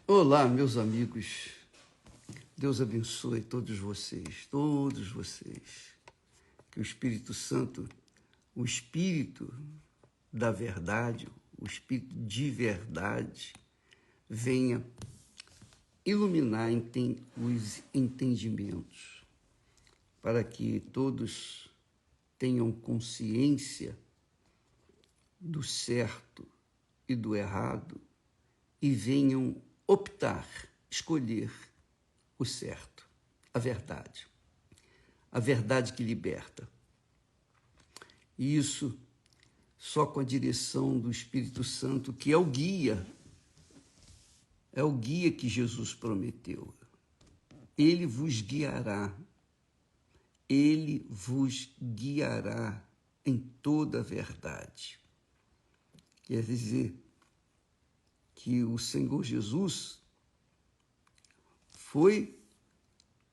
Olá, meus amigos. Deus abençoe todos vocês, todos vocês. Que o Espírito Santo, o Espírito da verdade, o Espírito de verdade, venha iluminar os entendimentos, para que todos tenham consciência do certo e do errado e venham optar, escolher o certo, a verdade que liberta. E isso só com a direção do Espírito Santo, que é o guia que Jesus prometeu. Ele vos guiará em toda a verdade. Quer dizer que o Senhor Jesus foi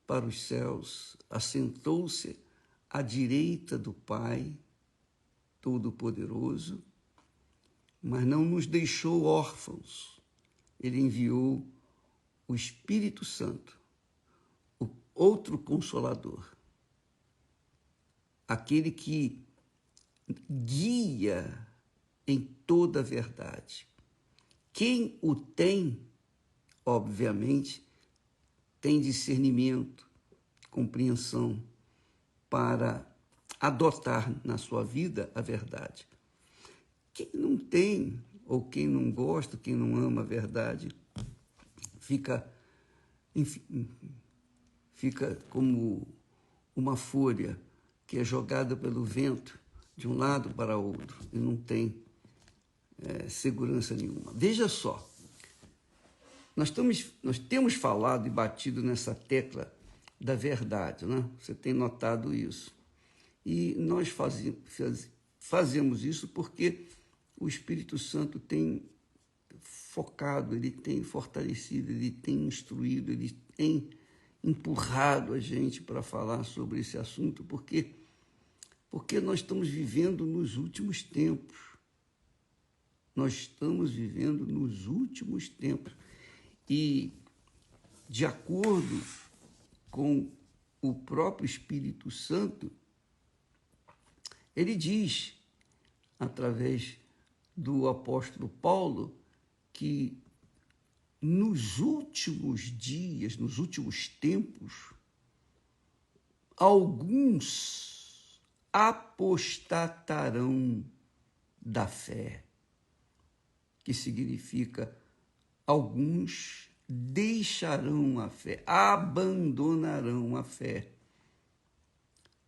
para os céus, assentou-se à direita do Pai Todo-Poderoso, mas não nos deixou órfãos. Ele enviou o Espírito Santo, o outro Consolador, aquele que guia em toda a verdade. Quem o tem, obviamente, tem discernimento, compreensão para adotar na sua vida a verdade. Quem não tem, ou quem não gosta, quem não ama a verdade, fica como uma folha que é jogada pelo vento de um lado para outro e não tem segurança nenhuma. Veja só, nós temos falado e batido nessa tecla da verdade, né? Você tem notado isso. E nós fazemos isso porque o Espírito Santo tem focado, ele tem fortalecido, ele tem instruído, ele tem empurrado a gente para falar sobre esse assunto, porque nós estamos vivendo nos últimos tempos. Nós estamos vivendo nos últimos tempos. E, de acordo com o próprio Espírito Santo, ele diz, através do apóstolo Paulo, que nos últimos dias, nos últimos tempos, alguns apostatarão da fé, que significa alguns deixarão a fé, abandonarão a fé,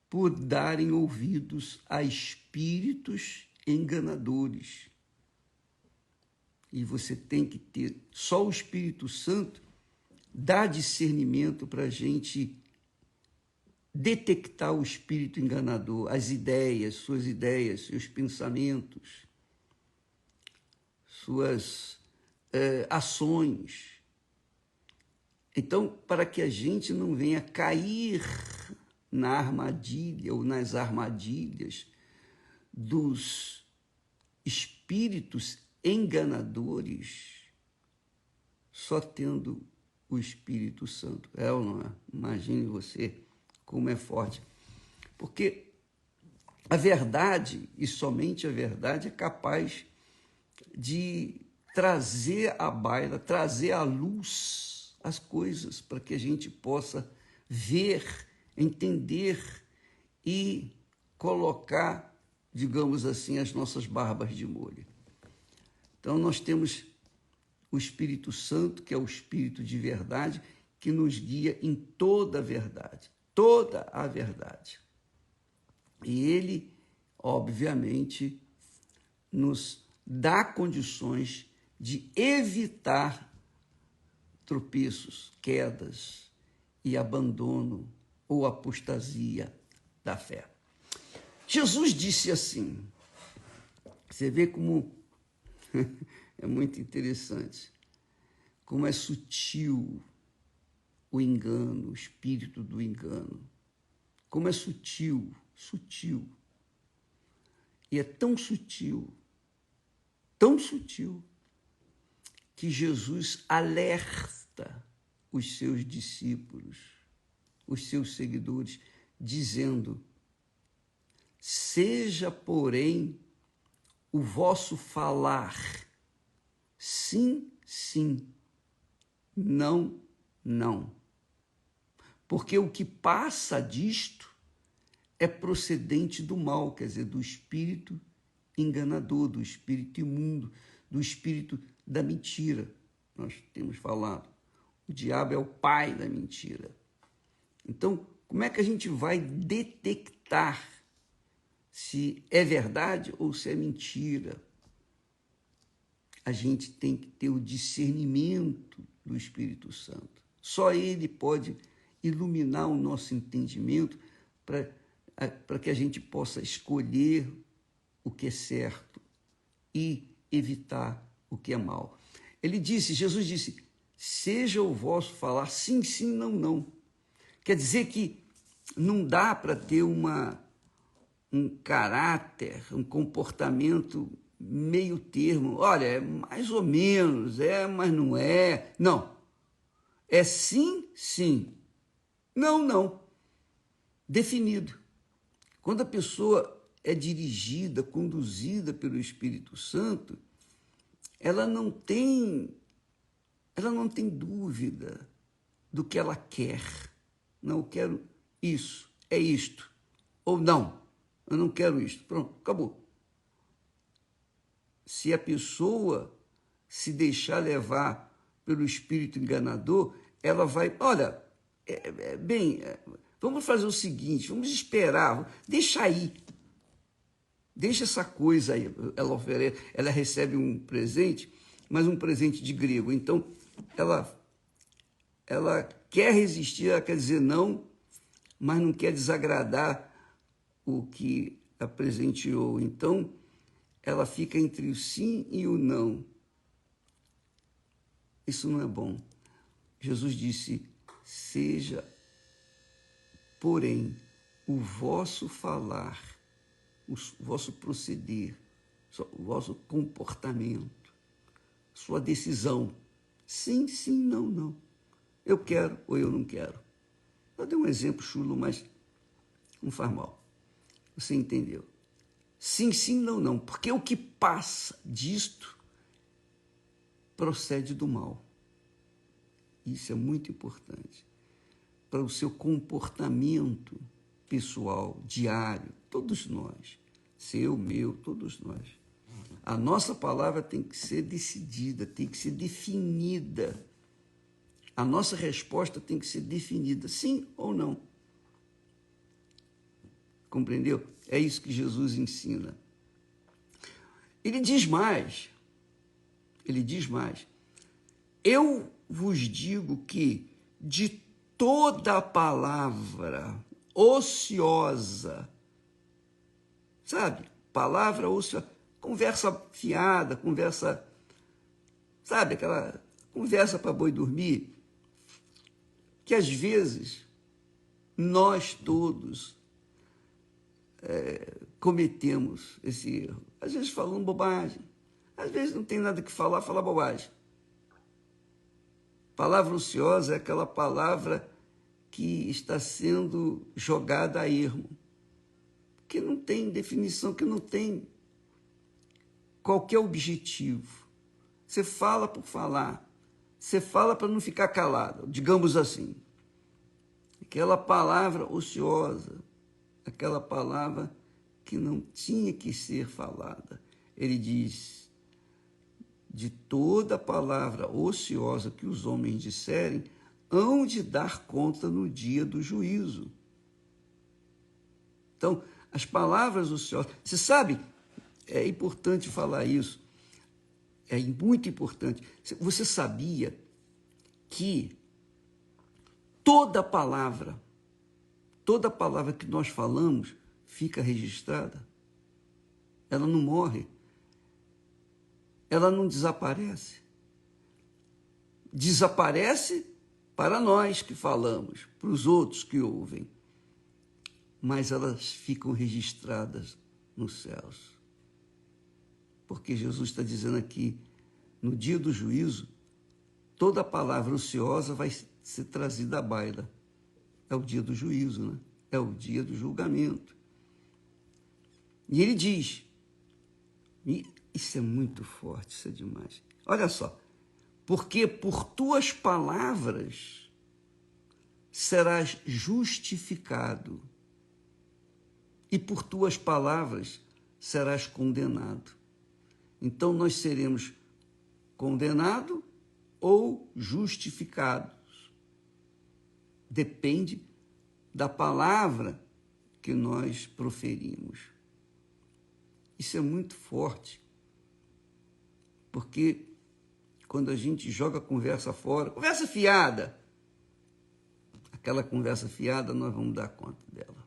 por darem ouvidos a espíritos enganadores. E você tem que ter, só o Espírito Santo dá discernimento para a gente detectar o espírito enganador, as ideias, seus pensamentos, suas ações. Então, para que a gente não venha cair na armadilha ou nas armadilhas dos espíritos enganadores, só tendo o Espírito Santo. É ou não é? Imagine você como é forte. Porque a verdade, e somente a verdade, é capaz de trazer à baila, trazer à luz as coisas para que a gente possa ver, entender e colocar, digamos assim, as nossas barbas de molho. Então, nós temos o Espírito Santo, que é o Espírito de verdade, que nos guia em toda a verdade, toda a verdade. E ele, obviamente, nos dá condições de evitar tropeços, quedas e abandono ou apostasia da fé. Jesus disse assim, você vê como é muito interessante, como é sutil o engano, o espírito do engano, como é sutil, e é tão sutil, que Jesus alerta os seus discípulos, os seus seguidores, dizendo: seja, porém, o vosso falar sim, sim, não, não. Porque o que passa disto é procedente do mal, quer dizer, do espírito enganador, do espírito imundo, do espírito da mentira. Nós temos falado. O diabo é o pai da mentira. Então, como é que a gente vai detectar se é verdade ou se é mentira? A gente tem que ter o discernimento do Espírito Santo. Só ele pode iluminar o nosso entendimento para que a gente possa escolher o que é certo e evitar o que é mal. Jesus disse, seja o vosso falar sim, sim, não, não. Quer dizer que não dá para ter um caráter, um comportamento meio termo. Olha, é mais ou menos, mas não é. Não. É sim, sim. Não, não. Definido. Quando a pessoa é dirigida, conduzida pelo Espírito Santo, ela não tem dúvida do que ela quer. Não, eu quero isso, é isto. Ou não, eu não quero isto. Pronto, acabou. Se a pessoa se deixar levar pelo espírito enganador, ela vai, olha, vamos fazer o seguinte, vamos esperar, deixa aí. Deixa essa coisa aí. Ela recebe um presente, mas um presente de grego. Então, ela quer resistir, ela quer dizer não, mas não quer desagradar o que a presenteou. Então, ela fica entre o sim e o não. Isso não é bom. Jesus disse, seja, porém, o vosso falar, o vosso proceder, o vosso comportamento, sua decisão. Sim, sim, não, não. Eu quero ou eu não quero. Eu dei um exemplo chulo, mas não faz mal. Você entendeu? Sim, sim, não, não. Porque o que passa disto procede do mal. Isso é muito importante. Para o seu comportamento pessoal, diário, todos nós. Seu, meu, todos nós. A nossa palavra tem que ser decidida, tem que ser definida. A nossa resposta tem que ser definida, sim ou não. Compreendeu? É isso que Jesus ensina. Ele diz mais. Eu vos digo que de toda palavra ociosa, sabe? Palavra ociosa, conversa fiada, sabe? Aquela conversa para boi dormir, que às vezes nós todos cometemos esse erro. Às vezes falando bobagem, às vezes não tem nada que falar, fala bobagem. Palavra ociosa é aquela palavra que está sendo jogada a ermo, que não tem definição, que não tem qualquer objetivo. Você fala por falar, você fala para não ficar calado, digamos assim. Aquela palavra ociosa, aquela palavra que não tinha que ser falada. Ele diz, de toda palavra ociosa que os homens disserem, hão de dar conta no dia do juízo. Então, as palavras ociosas... Você sabe, é importante falar isso, é muito importante. Você sabia que toda palavra que nós falamos fica registrada? Ela não morre. Ela não desaparece. Desaparece para nós que falamos, para os outros que ouvem. Mas elas ficam registradas nos céus. Porque Jesus está dizendo aqui, no dia do juízo, toda palavra ociosa vai ser trazida à baila. É o dia do juízo, né? É o dia do julgamento. E ele diz, e isso é muito forte, isso é demais. Olha só, porque por tuas palavras serás justificado, e por tuas palavras serás condenado. Então nós seremos condenados ou justificados. Depende da palavra que nós proferimos. Isso é muito forte, porque quando a gente joga a conversa fora, conversa fiada, aquela conversa fiada nós vamos dar conta dela.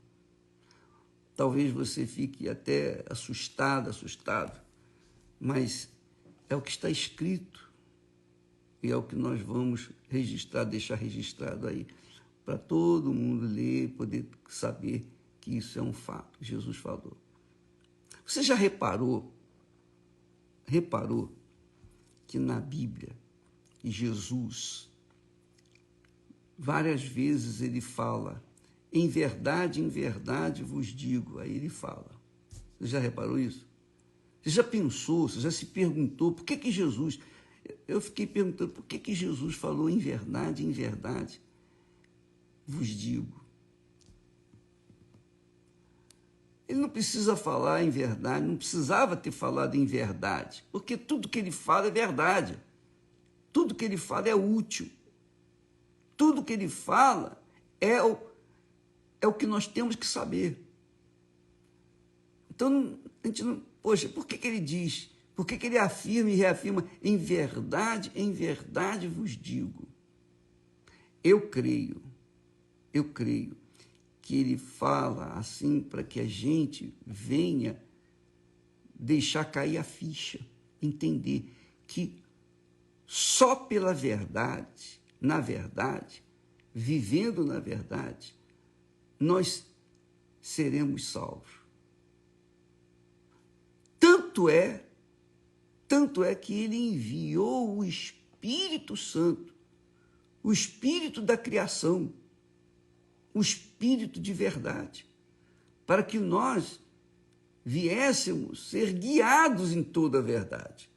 Talvez você fique até assustado, mas é o que está escrito e é o que nós vamos registrar, deixar registrado aí, para todo mundo ler, poder saber que isso é um fato, Jesus falou. Você já reparou que na Bíblia, Jesus, várias vezes ele fala, em verdade vos digo, aí ele fala. Você já reparou isso? Você já pensou, você já se perguntou, por que Jesus... Eu fiquei perguntando, por que Jesus falou em verdade vos digo? Ele não precisa falar em verdade, não precisava ter falado em verdade, porque tudo que ele fala é verdade. Tudo que ele fala é útil. Tudo que ele fala é o que nós temos que saber. Então, a gente não... Poxa, por que ele diz? Por que ele afirma e reafirma? Em verdade vos digo. Eu creio que ele fala assim para que a gente venha deixar cair a ficha, entender que só pela verdade, na verdade, vivendo na verdade, nós seremos salvos. Tanto é que ele enviou o Espírito Santo, o Espírito da criação, o Espírito de verdade, para que nós viéssemos ser guiados em toda a verdade.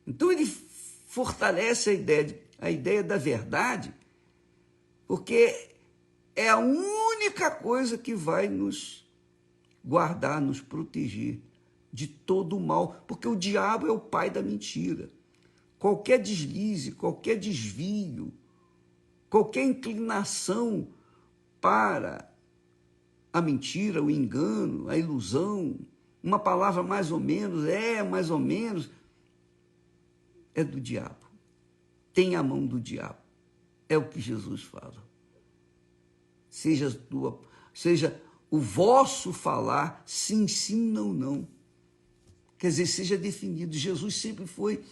Então ele fortalece a ideia da verdade, porque é a única coisa que vai nos guardar, nos proteger de todo o mal, porque o diabo é o pai da mentira. Qualquer deslize, qualquer desvio, qualquer inclinação para a mentira, o engano, a ilusão, uma palavra mais ou menos, é do diabo. Tem a mão do diabo. É o que Jesus fala. Seja o vosso falar, sim, sim, não, não. Quer dizer, seja definido. Jesus sempre foi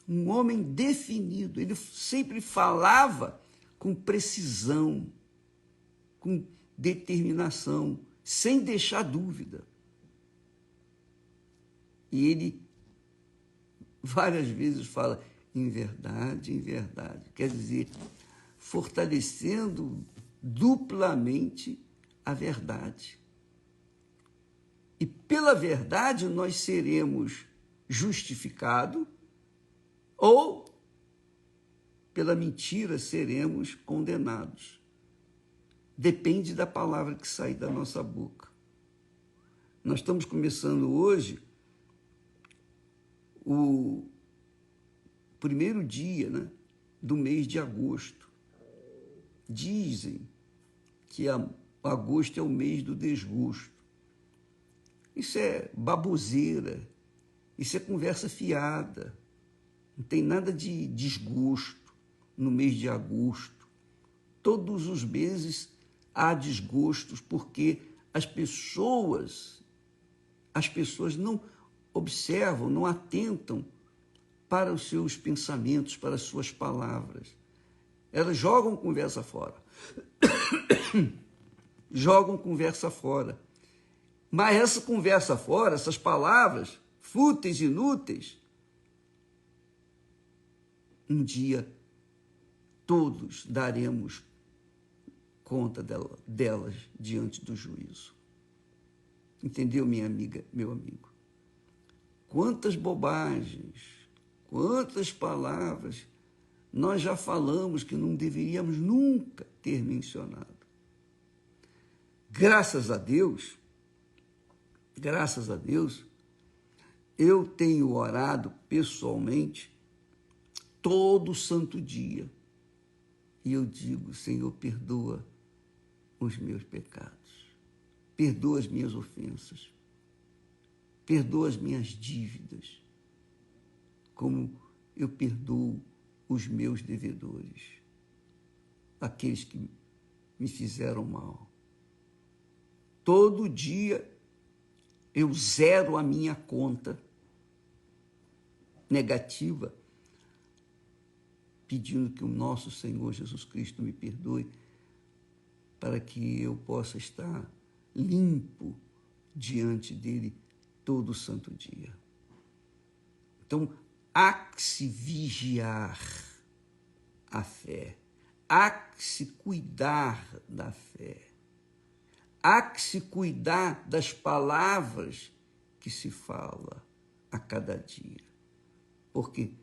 um homem definido. Ele sempre falava com precisão, com determinação, sem deixar dúvida. E ele várias vezes fala em verdade. Quer dizer, fortalecendo duplamente a verdade. E pela verdade nós seremos justificados ou pela mentira seremos condenados. Depende da palavra que sai da nossa boca. Nós estamos começando hoje o primeiro dia, né, do mês de agosto. Dizem que agosto é o mês do desgosto. Isso é baboseira, isso é conversa fiada. Não tem nada de desgosto no mês de agosto. Todos os meses há desgostos, porque as pessoas não observam, não atentam para os seus pensamentos, para as suas palavras. Elas jogam conversa fora. Jogam conversa fora. Mas essa conversa fora, essas palavras fúteis, inúteis, um dia todos daremos conta delas diante do juízo. Entendeu, minha amiga, meu amigo? Quantas bobagens, quantas palavras nós já falamos que não deveríamos nunca ter mencionado. Graças a Deus, eu tenho orado pessoalmente todo santo dia. E eu digo, Senhor, perdoa os meus pecados, perdoa as minhas ofensas, perdoa as minhas dívidas, como eu perdoo os meus devedores, aqueles que me fizeram mal. Todo dia eu zero a minha conta negativa, pedindo que o nosso Senhor Jesus Cristo me perdoe, para que eu possa estar limpo diante dele todo santo dia. Então, há que se vigiar a fé, há que se cuidar da fé, há que se cuidar das palavras que se fala a cada dia, porque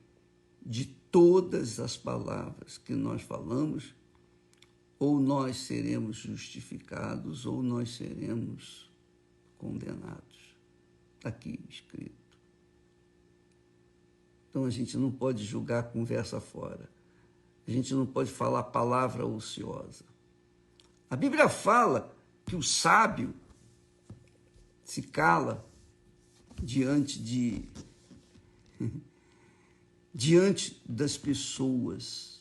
de todas as palavras que nós falamos, ou nós seremos justificados, ou nós seremos condenados. Está aqui escrito. Então a gente não pode julgar conversa fora. A gente não pode falar palavra ociosa. A Bíblia fala que o sábio se cala diante das pessoas,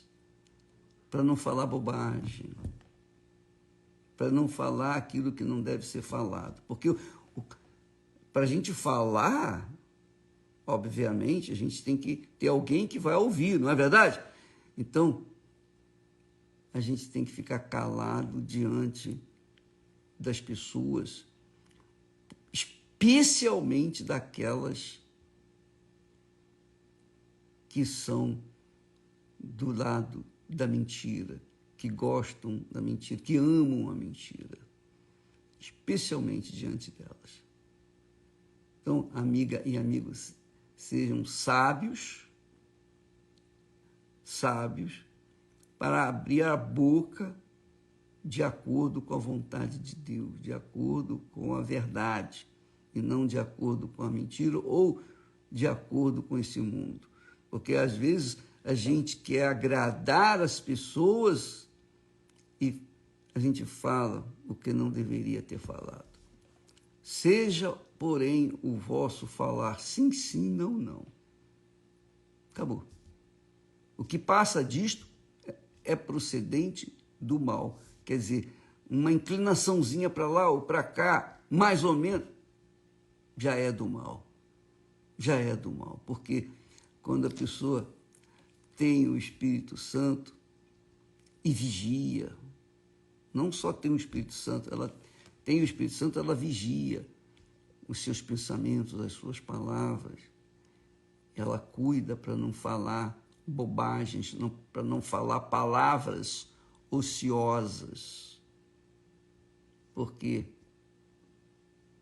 para não falar bobagem, para não falar aquilo que não deve ser falado. Porque para a gente falar, obviamente, a gente tem que ter alguém que vai ouvir, não é verdade? Então, a gente tem que ficar calado diante das pessoas, especialmente daquelas que são do lado da mentira, que gostam da mentira, que amam a mentira, especialmente diante delas. Então, amiga e amigos, sejam sábios para abrir a boca de acordo com a vontade de Deus, de acordo com a verdade, e não de acordo com a mentira ou de acordo com esse mundo. Porque, às vezes, a gente quer agradar as pessoas e a gente fala o que não deveria ter falado. Seja, porém, o vosso falar sim, sim, não, não. Acabou. O que passa disto é procedente do mal. Quer dizer, uma inclinaçãozinha para lá ou para cá, mais ou menos, já é do mal. Já é do mal. Porque quando a pessoa tem o Espírito Santo e vigia, não só tem o Espírito Santo, ela tem o Espírito Santo, ela vigia os seus pensamentos, as suas palavras. Ela cuida para não falar bobagens, para não falar palavras ociosas. Porque,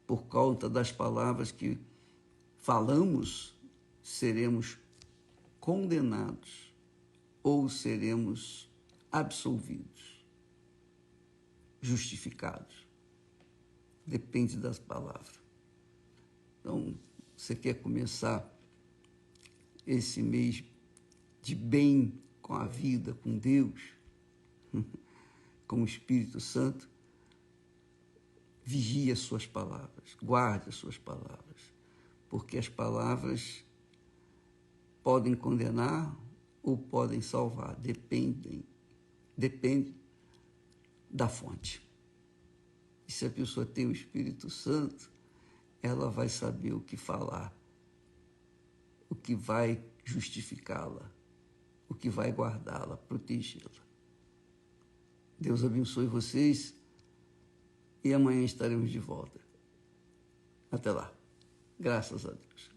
por conta das palavras que falamos, seremos condenados ou seremos absolvidos, justificados. Depende das palavras. Então, você quer começar esse mês de bem com a vida, com Deus, com o Espírito Santo? Vigie as suas palavras, guarde as suas palavras, porque as palavras podem condenar ou podem salvar, depende da fonte. E se a pessoa tem o Espírito Santo, ela vai saber o que falar, o que vai justificá-la, o que vai guardá-la, protegê-la. Deus abençoe vocês e amanhã estaremos de volta. Até lá. Graças a Deus.